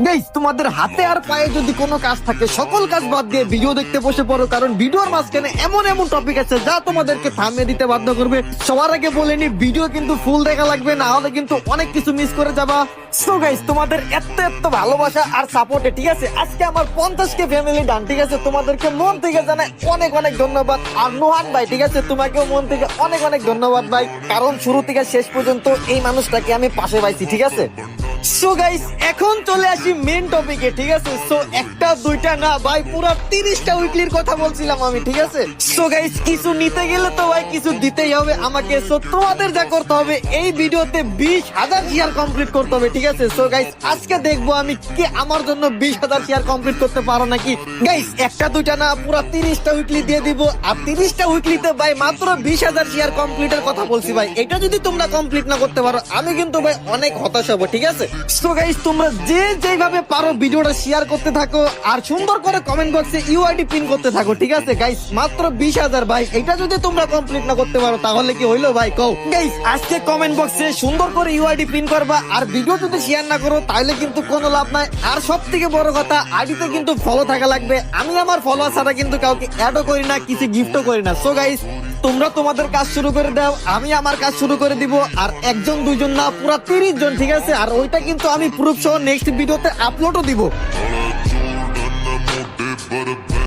Guys, তোমাদের হাতে আর পায়ে যদি কোনো কাজ থাকে সকল কাজ বাদ দিয়ে ভিডিও দেখতে বসে পড়ো, কারণ ভিডিওর মাঝখানে এমন এমন টপিক আছে যা তোমাদেরকে থামিয়ে দিতে বাধ্য করবে। সবার আগে বলেনি, ভিডিও কিন্তু ফুল দেখা লাগবে, না হলে কিন্তু অনেক কিছু মিস করে যাবা। সো গাইস, তোমাদের এত এত ভালোবাসা আর সাপোর্টে ঠিক আছে আজকে আমার 50K ফ্যামিলি ডান। ঠিক আছে, তোমাদেরকে মন থেকে জানাই অনেক অনেক ধন্যবাদ। আর নোহান ভাই ঠিক আছে, তোমাকেও মন থেকে অনেক অনেক ধন্যবাদ ভাই, কারণ শুরু থেকে শেষ পর্যন্ত এই মানুষটাকে আমি পাশে পাইছি। ঠিক আছে, সো গাইস এখন চলে আসি মেন টপিকে। ঠিক আছে, সো একটা দুইটা না ভাই, পুরো 30টা উইকলির কথা বলছিলাম আমি। ঠিক আছে, সো গাইস কিছু নিতে গেলে তো ভাই কিছু দিতেই হবে আমাকে। সো তোমাদের যা করতে হবে এই ভিডিওতে 20,000 শেয়ার কমপ্লিট করতে হবে। ঠিক আছে, সো গাইস আজকে দেখবো আমি কি আমার জন্য 20,000 শেয়ার কমপ্লিট করতে পারো নাকি। গাইস একটা দুইটা না, পুরো 30টা উইকলি দিয়ে দিব। আর 30টা উইকলিতে ভাই মাত্র 20,000 শেয়ার কমপ্লিটের কথা বলছি ভাই। এটা যদি তোমরা কমপ্লিট না করতে পারো আমি কিন্তু ভাই অনেক হতাশ হবো। ঠিক আছে, সো গাইস তোমরা যে যেভাবে পারো ভিডিওটা শেয়ার করতে থাকো আর সুন্দর করে কমেন্ট বক্সে ইউআইডি পিন করতে থাকো। ঠিক আছে গাইস, মাত্র 20,000 ভাই, এটা যদি তোমরা কমপ্লিট না করতে পারো তাহলে কি হইলো ভাই কও। গাইস আজকে কমেন্ট বক্সে সুন্দর করে ইউআইডি পিন করবা, আর ভিডিও যদি শেয়ার না করো তাহলে কিন্তু কোনো লাভ নাই। আর সব থেকে বড় কথা, আইডিতে কিন্তু ফলো থাকা লাগবে। আমি আমার ফলোয়ার ছাড়া কিন্তু কাউকে অ্যাডও করি না, কিছু গিফটও করি না। সো গাইস তোমরা তোমাদের কাজ শুরু করে দাও, আমি আমার কাজ শুরু করে দিব। আর একজন দুইজন না, পুরা 30 জন। ঠিক আছে, আর ওইটা কিন্তু আমি প্রুফ সহ নেক্সট ভিডিওতে আপলোডও দিব। But a